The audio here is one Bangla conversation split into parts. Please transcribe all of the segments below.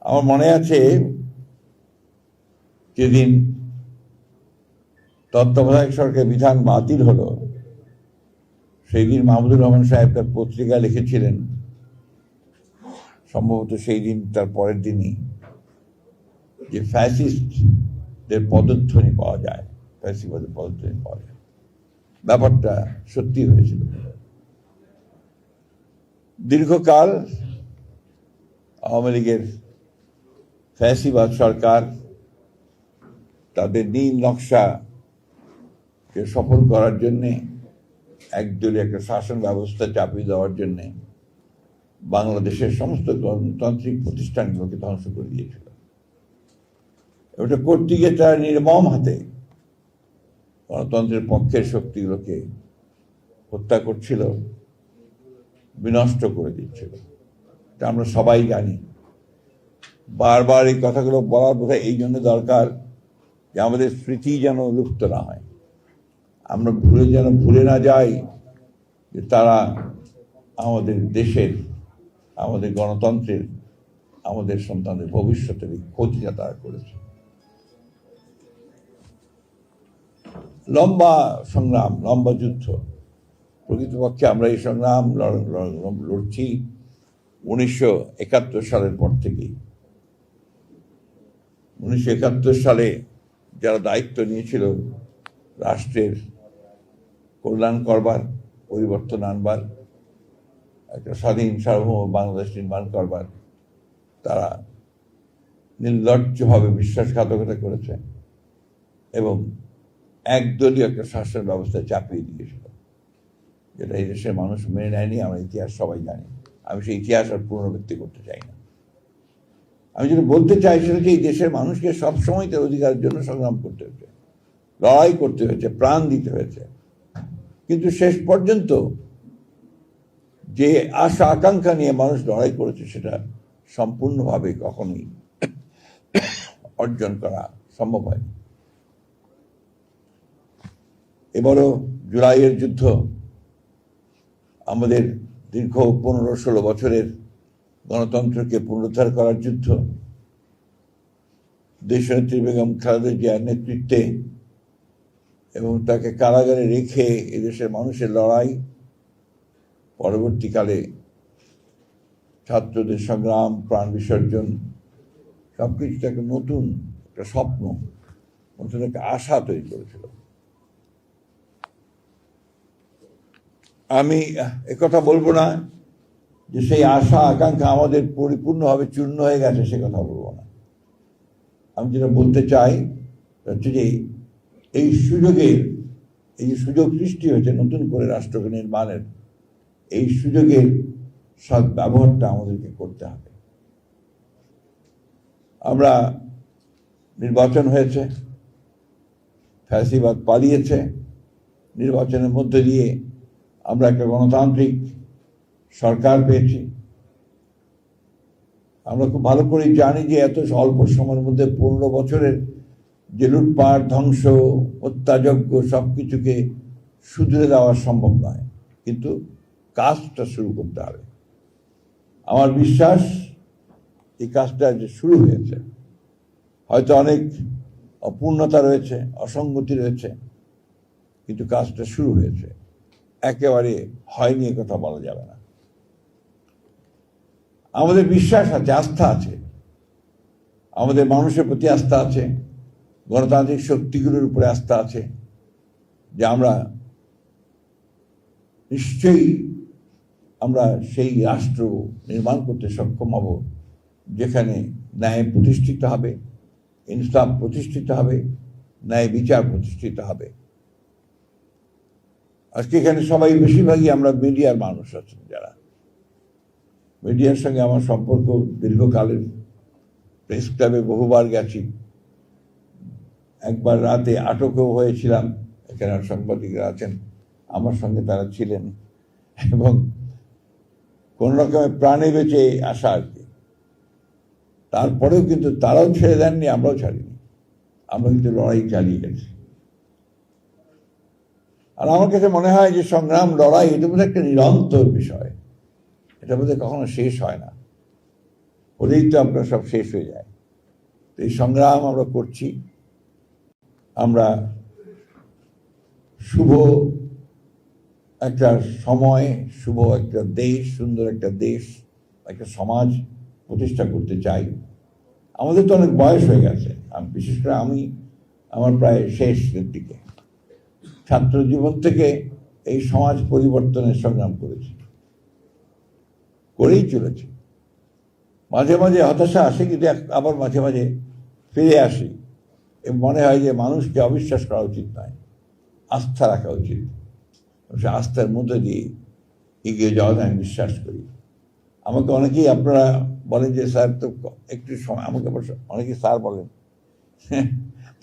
আমার মনে আছে যেদিন তত্ত্বাবধায়ক সরকার বিধান বাতিল হলো, সেই দিন মাহমুদুর রহমান সাহেব তার পত্রিকা লিখেছিলেন, সম্ভবত সেই দিন তার পরের দিনই, যে ফ্যাসিস্টদের পদধ্বনি পাওয়া যায়, ফ্যাসিবাদের পদধ্বনি পাওয়া যায়। ব্যাপারটা সত্যি হয়েছিল। দীর্ঘকাল আওয়ামী লীগের ফ্যাসিবাদ সরকার তাদের নীল নকশাকে সফল করার জন্যে, একদলীয় একটা শাসন ব্যবস্থা চাপিয়ে দেওয়ার জন্যে বাংলাদেশের সমস্ত গণতান্ত্রিক প্রতিষ্ঠানগুলোকে ধ্বংস করে দিয়েছিল। ওটা করতে গিয়ে তারা নির্মম হাতে গণতন্ত্রের পক্ষের শক্তিগুলোকে হত্যা করছিল, বিনষ্ট করে দিচ্ছিল। এটা আমরা সবাই জানি। বারবার এই কথাগুলো বলার বোধহয় এই জন্য দরকার যে আমাদের স্মৃতি যেন লুপ্ত না হয়, আমরা ভুলে না যাই যে তারা আমাদের দেশের, আমাদের গণতন্ত্রের, আমাদের সন্তানের ভবিষ্যতের ক্ষতিটা তারা করেছে। লম্বা সংগ্রাম, লম্বা যুদ্ধ। প্রকৃতপক্ষে আমরা এই সংগ্রাম লড়ছি 1971 সালের পর থেকেই। 1971 সালে যারা দায়িত্ব নিয়েছিল রাষ্ট্রের কল্যাণ করবার, পরিবর্তন আনবার, একটা স্বাধীন সার্বভৌম বাংলাদেশ নির্মাণ করবার, তারা নির্লজ্জভাবে বিশ্বাসঘাতকতা করেছে এবং একদলীয় একটা শাসন ব্যবস্থা চাপিয়ে দিয়েছিল, যেটা এই দেশের মানুষ মেনে নেয়নি। আমরা ইতিহাস সবাই জানি। আমি সেই ইতিহাস আর পুনরাবৃত্তি করতে চাই না। আমি যেটা বলতে চাই সেটা হচ্ছে, এই দেশের মানুষকে সবসময় তার অধিকারের জন্য সংগ্রাম করতে হয়েছে, লড়াই করতে হয়েছে, প্রাণ দিতে হয়েছে। কিন্তু শেষ পর্যন্ত যে আশা আকাঙ্ক্ষা নিয়ে মানুষ লড়াই করেছে, সেটা সম্পূর্ণভাবে কখনোই অর্জন করা সম্ভব হয়নি। এবারও জুলাইয়ের যুদ্ধ আমাদের দীর্ঘ 15-16 বছরের গণতন্ত্রকে পুনরুদ্ধার করার যুদ্ধ। দেশনেত্রী বেগম খালেদা জিয়ার নেতৃত্বে এবং তাকে কারাগারে রেখে এদেশের মানুষের লড়াই, পরবর্তীকালে ছাত্রদের সংগ্রাম, প্রাণ বিসর্জন, সবকিছু একটা নতুন একটা স্বপ্ন, নতুন একটা আশা তৈরি করেছিল। আমি একথা বলবো না যে সেই আশা আকাঙ্ক্ষা আমাদের পরিপূর্ণভাবে চূর্ণ হয়ে গেছে, সে কথা বলবো না। আমি যেটা বলতে চাই হচ্ছে যে এই যে সুযোগ সৃষ্টি হয়েছে নতুন করে রাষ্ট্রকে নির্মাণের, এই সুযোগের সৎ ব্যবহারটা আমাদেরকে করতে হবে। আমরা নির্বাচন হয়েছে, ফ্যাসিবাদ পালিয়েছে, নির্বাচনের মধ্যে দিয়ে আমরা একটা গণতান্ত্রিক সরকার পেয়েছি। আমরা খুব ভালো করে জানি যে এত অল্প সময়ের মধ্যে 15 বছরের যে লুটপাট, ধ্বংস, হত্যাযজ্ঞ সবকিছুকে শুধরে দেওয়া সম্ভব নয়, কিন্তু কাজটা শুরু করতে হবে। আমার বিশ্বাস এই কাজটা যে শুরু হয়েছে, হয়তো অনেক অপূর্ণতা রয়েছে, অসঙ্গতি রয়েছে, কিন্তু কাজটা শুরু হয়েছে। একেবারে হয়নি এ কথা বলা যাবে না। আমাদের বিশ্বাস আছে, আস্থা আছে, আমাদের মানুষের প্রতি আস্থা আছে, গণতান্ত্রিক শক্তিগুলোর উপরে আস্থা আছে, যে আমরা নিশ্চয়ই আমরা সেই রাষ্ট্র নির্মাণ করতে সক্ষম হব যেখানে ন্যায় প্রতিষ্ঠিত হবে, ইনসাফ প্রতিষ্ঠিত হবে, ন্যায় বিচার প্রতিষ্ঠিত হবে। আজকে এখানে সবাই বেশিরভাগই আমরা মিডিয়ার মানুষ আছেন, যারা মিডিয়ার সঙ্গে আমার সম্পর্ক দীর্ঘকালের। প্রেস ক্লাবে বহুবার গেছি, একবার রাতে আটকও হয়েছিলাম। এখানে সাংবাদিকরা আছেন, আমার সঙ্গে তারা ছিলেন, এবং কোন রকমের প্রাণে বেঁচে আসা আর কি। তারপরেও কিন্তু তারাও ছেড়ে দেননি, আমরাও ছাড়িনি, আমরা কিন্তু লড়াই চালিয়ে গেছি। আর আমার কাছে মনে হয় যে সংগ্রাম, লড়াই, এটা বোধহয় একটা নিরন্তর বিষয়, এটা বোধহয় কখনো শেষ হয় না। হলেই তো আপনার সব শেষ হয়ে যায়। তো এই সংগ্রাম আমরা করছি। আমরা শুভ একটা সময়, শুভ একটা দেশ, সুন্দর একটা দেশ, একটা সমাজ প্রতিষ্ঠা করতে চাই। আমাদের তো অনেক বয়স হয়ে গেছে, বিশেষ করে আমি আমার প্রায় শেষের দিকে। ছাত্র জীবন থেকে এই সমাজ পরিবর্তনের সংগ্রাম করেছি, করেই চলেছি। মাঝে মাঝে হতাশা আসে, কিন্তু আবার মাঝে মাঝে ফিরে আসি এবং মনে হয় যে মানুষকে অবিশ্বাস করা উচিত নয়, আস্থা রাখা উচিত। সে আস্থার মধ্যে দিয়ে এগিয়ে যাওয়া আমি বিশ্বাস করি। আমাকে অনেকেই আপনারা বলেন যে স্যার তো একটু সময়, আমাকে অনেকেই স্যার বলেন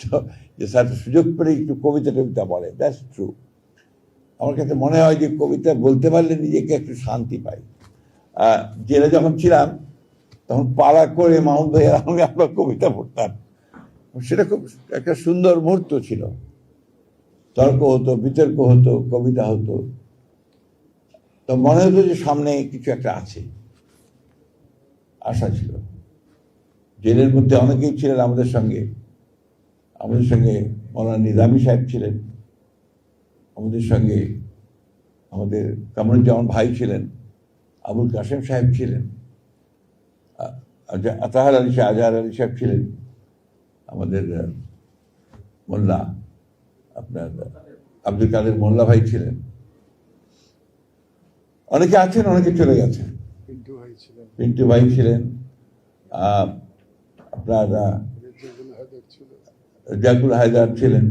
তো, যে স্যার সুযোগ পেলে একটু কবিতা টবিতা বলে। That's true. আমার কাছে মনে হয় যে কবিতা বলতে পারলে নিজেকে একটু শান্তি পাই। জেলে যখন ছিলাম তখন পাড়া করে মাহমুদ ভাইয়ের আমরা কবিতা পড়তাম। সেটা খুব একটা সুন্দর মুহূর্ত ছিল। তর্ক হতো, বিতর্ক হতো, কবিতা হতো। তো মনে হতো যে সামনে কিছু একটা আছে, আশা ছিল। জেলের মধ্যে অনেকেই ছিলেন আমাদের সঙ্গে মৌলানা নিজামী সাহেব ছিলেন, আমাদের সঙ্গে আমাদের কামরুজ্জামান ভাই ছিলেন, আবুল কাসেম সাহেব ছিলেন, আতাহার আলী শাহ, আজহার আলী সাহেব ছিলেন, আমাদের মোল্লা আপনার আব্দুল কাদের মোল্লা ভাই ছিলেন। অনেকে আছেন, অনেকে চলে গেছেন। পিন্টু ভাই ছিলেন, আপনার জাকুল হায়দার ছিলেন,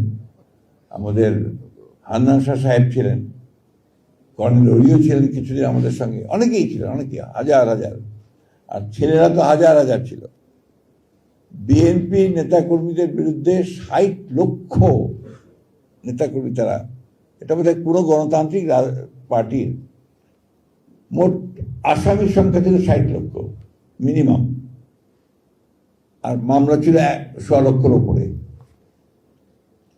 আমাদের হান্নান শাহ সাহেব ছিলেন, কর্নেল অরিও ছিলেন কিছুদিন আমাদের সঙ্গে। অনেকেই ছিলেন, অনেকে, হাজার হাজার। আর ছেলেরা তো হাজার হাজার ছিল। বিএনপি নেতাকর্মীদের বিরুদ্ধে ৬০ লক্ষ নেতাকর্মী, তারা, এটা বোধহয় পুরো গণতান্ত্রিক পার্টির মোট আসামির সংখ্যা ছিল ৬০ লক্ষ মিনিমাম, আর মামলা ছিল ১০০ লক্ষের ওপরে।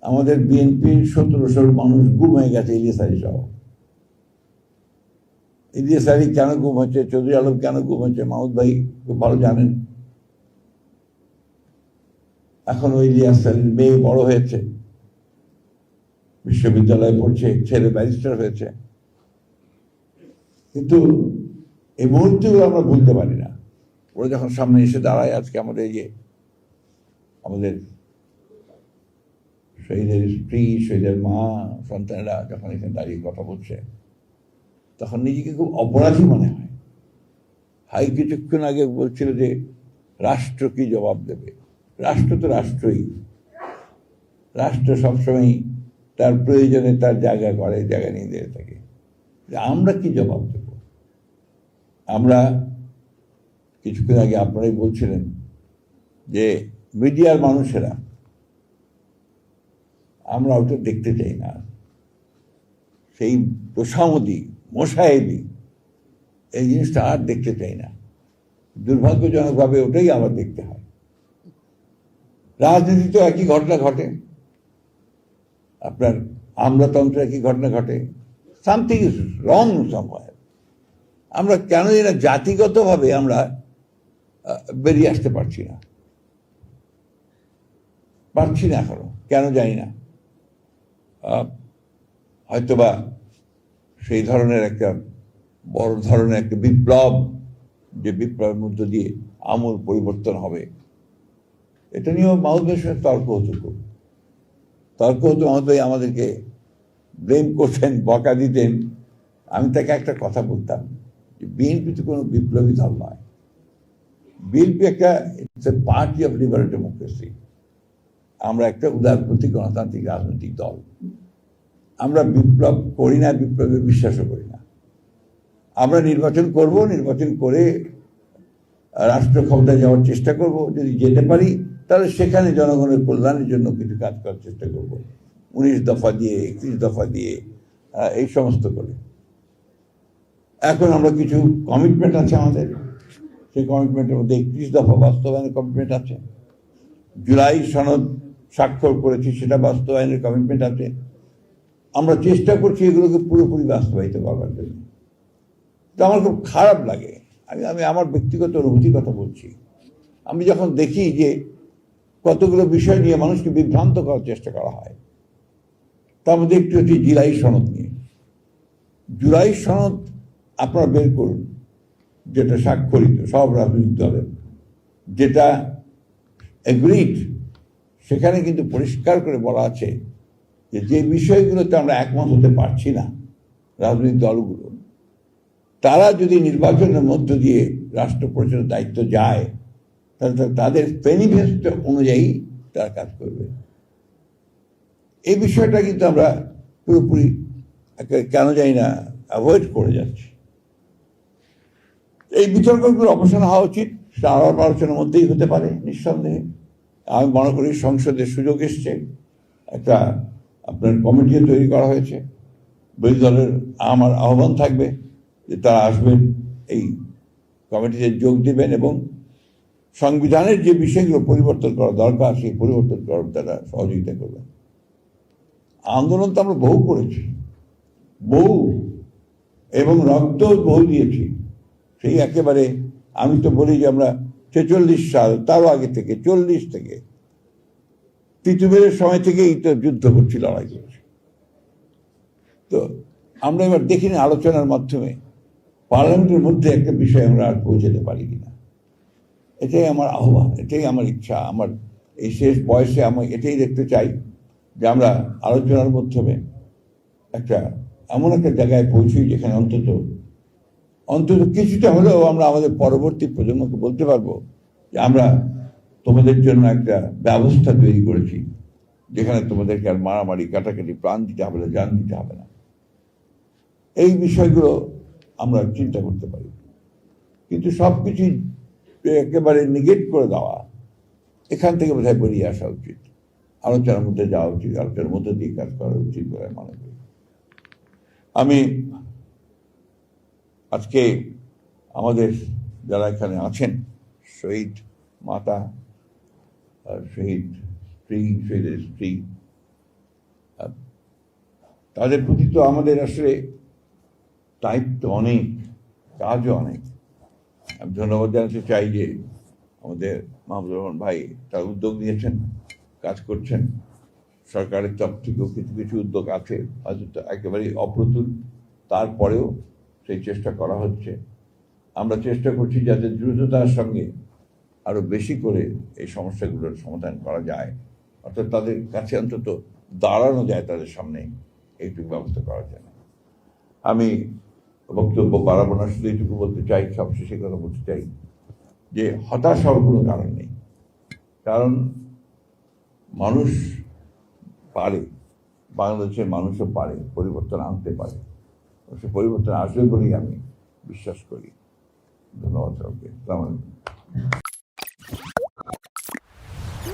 আমাদের বিএনপির ১৭০০ মানুষ গুম হয়ে গেছে, ইলিয়াস আলী সহ। ইলিয়াস আলী কেন গুম হচ্ছে, চৌধুরী আলম কেন গুম হচ্ছে, মাহমুদ ভাই খুব ভালো জানেন। এখন ওই ইলিয়াস আলীর মেয়ে বড় হয়েছে, বিশ্ববিদ্যালয়ে পড়ছে, ছেলে ব্যারিস্টার হয়েছে। কিন্তু এই মুহূর্তগুলো আমরা ভুলতে পারি না। ওরা যখন সামনে এসে দাঁড়ায়, আজকে আমাদের আমাদের শহীদের স্ত্রী, শহীদের মা, সন্তানেরা যখন এখানে দাঁড়িয়ে কথা বলছে, তখন নিজেকে খুব অপরাধী মনে হয়। হাই কিছুক্ষণ আগে বলছিল যে রাষ্ট্র কি জবাব দেবে। রাষ্ট্র তো রাষ্ট্রই, রাষ্ট্র সবসময় তার প্রয়োজনে তার জায়গা করে, জায়গা নিয়ে দিয়ে থাকে। আমরা কি জবাব দেব? আমরা কিছুক্ষণ আগে আপনারাই বলছিলেন যে মিডিয়ার মানুষেরা, আমরা ওটা দেখতে চাই না। সেই তোষামদি, মোশাহেদি, এই জিনিসটা আর দেখতে চাই না। দুর্ভাগ্যজনকভাবে ওটাই আবার দেখতে হয়। রাজনীতিতে একই ঘটনা ঘটে, আপনার আমলাতন্ত্রে একই ঘটনা ঘটে। Something is wrong সামহার। আমরা কেন জানি না জাতিগতভাবে আমরা বেরিয়ে আসতে পারছি না এখনো, কেন জানি না। হয়তোবা সেই ধরনের একটা বড় ধরনের একটা বিপ্লব, যে বিপ্লবের মধ্য দিয়ে আমূল পরিবর্তন হবে, এটা নিয়েও মাহমুদ ভাইয়ের সঙ্গে তর্ক হতো। মাহমুদ ভাই আমাদেরকে ব্লেম করতেন, বকা দিতেন। আমি তাকে একটা কথা বলতাম যে বিএনপি তো কোনো বিপ্লবী দল নয়। বিএনপি একটা পার্টি অফ লিবারেল ডেমোক্রেসি। আমরা একটা উদারপন্থী গণতান্ত্রিক রাজনৈতিক দল। আমরা বিপ্লব করি না, বিপ্লবে বিশ্বাসও করি না। আমরা নির্বাচন করব, নির্বাচন করে রাষ্ট্র ক্ষমতায় যাওয়ার চেষ্টা করব। যদি যেতে পারি তাহলে সেখানে জনগণের কল্যাণের জন্য কিছু কাজ করার চেষ্টা করব, 19 দফা দিয়ে, 31 দফা দিয়ে, এই সমস্ত করে। এখন আমরা কিছু কমিটমেন্ট আছে আমাদের, সেই কমিটমেন্টের মধ্যে 31 দফা বাস্তবায়নের কমিটমেন্ট আছে। জুলাই সনদ স্বাক্ষর করেছি, সেটা বাস্তবায়নের কমিটমেন্ট আছে। আমরা চেষ্টা করছি এগুলোকে পুরোপুরি বাস্তবায়িত করবার জন্য। তো আমার খুব খারাপ লাগে, আমি আমার ব্যক্তিগত অনুভূতির কথা বলছি। আমি যখন দেখি যে কতগুলো বিষয় নিয়ে মানুষকে বিভ্রান্ত করার চেষ্টা করা হয়, তার মধ্যে একটি হচ্ছে জুলাই সনদ নিয়ে। জুলাই সনদ আপনারা বের করুন, যেটা স্বাক্ষরিত সব রাজনৈতিক দলের, যেটা এগ্রিড, সেখানে কিন্তু পরিষ্কার করে বলা আছে যে যে বিষয়গুলোতে আমরা একমত হতে পারছি না রাজনৈতিক দলগুলো, তারা যদি নির্বাচনের মধ্য দিয়ে রাষ্ট্র পরিচালনার দায়িত্ব যায়, তাহলে তাদের ম্যানিফেস্টো অনুযায়ী তারা কাজ করবে। এই বিষয়টা কিন্তু আমরা পুরোপুরি কেন জানি না অ্যাভয়েড করে যাচ্ছি। এই বিতর্কগুলোর অবসান হওয়া উচিত, সেটা আলাপ আলোচনার মধ্যেই হতে পারে নিঃসন্দেহে। আমি মনে করি সংসদের সুযোগ এসছে, একটা আপনার কমিটিও তৈরি করা হয়েছে, বিরোধী দলের আমার আহ্বান থাকবে যে তারা আসবেন, এই কমিটিতে যোগ দেবেন এবং সংবিধানের যে বিষয়গুলো পরিবর্তন করা দরকার সেই পরিবর্তন করার তারা সহযোগিতা করবেন। আন্দোলন তো আমরা বহু করেছি, বহু, এবং রক্ত বহু দিয়েছি। সেই একেবারে আমি তো বলি যে আমরা 46 সাল, তারও আগে থেকে 40 থেকে তিতুমিরের সময় থেকেই তো যুদ্ধ করছি, লড়াই করছি। তো আমরা এবার দেখিনি আলোচনার মাধ্যমে পার্লামেন্টের মধ্যে একটা বিষয় আমরা আর পৌঁছাতে পারি কিনা। এটাই আমার আহ্বান, এটাই আমার ইচ্ছা। আমার এই শেষ বয়সে আমি এটাই দেখতে চাই যে আমরা আলোচনার মাধ্যমে একটা এমন একটা জায়গায় পৌঁছি যেখানে অন্তত কিছুটা হলেও আমরা আমাদের পরবর্তী প্রজন্মকে বলতে পারবো যে আমরা তোমাদের জন্য একটা ব্যবস্থা তৈরি করেছি, যেখানে তোমাদেরকে আর মারামারি, কাটাকাটি, প্রাণ দিতে হবে না, জান দিতে হবে না। এই বিষয়গুলো আমরা চিন্তা করতে পারি, কিন্তু সবকিছু একেবারে নিগেট করে দেওয়া, এখান থেকে বোধহয় বেরিয়ে আসা উচিত, আলোচনার মধ্যে যাওয়া উচিত, আলোচনার মধ্যে দিয়ে কাজ করা উচিত বলে মনে করি। আমি আজকে আমাদের যারা এখানে আছেন, শহীদ মাতা, শহীদ স্ত্রী, শহীদের স্ত্রী, তাদের প্রতি তো আমাদের আসলে দায়িত্ব অনেক, কাজও অনেক। আমি ধন্যবাদ জানাতে চাই যে আমাদের মাহমুদুর রহমান ভাই তার উদ্যোগ নিয়েছেন, কাজ করছেন। সরকারের তরফ থেকেও কিছু কিছু উদ্যোগ আছে, হয়তো একেবারেই অপ্রতুল, তারপরেও সেই চেষ্টা করা হচ্ছে। আমরা চেষ্টা করছি যাতে দ্রুততার সঙ্গে আরো বেশি করে এই সমস্যাগুলোর সমাধান করা যায়, অর্থাৎ তাদের কাছে অন্তত দাঁড়ানো যায়, তাদের সামনে এইটুকু ব্যবস্থা করা যায়। আমি বক্তব্য বাড়াবো না, শুধু এইটুকু বলতে চাই, সবশেষে কথা বলতে চাই যে হতাশ হওয়ার কোনো কারণ নেই। কারণ মানুষ পারে, বাংলাদেশের মানুষও পারে, পরিবর্তন আনতে পারে। সে পরিবর্তন আসবে বলেই আমি বিশ্বাস করি। ধন্যবাদ সবাইকে। আসসালামু আলাইকুম।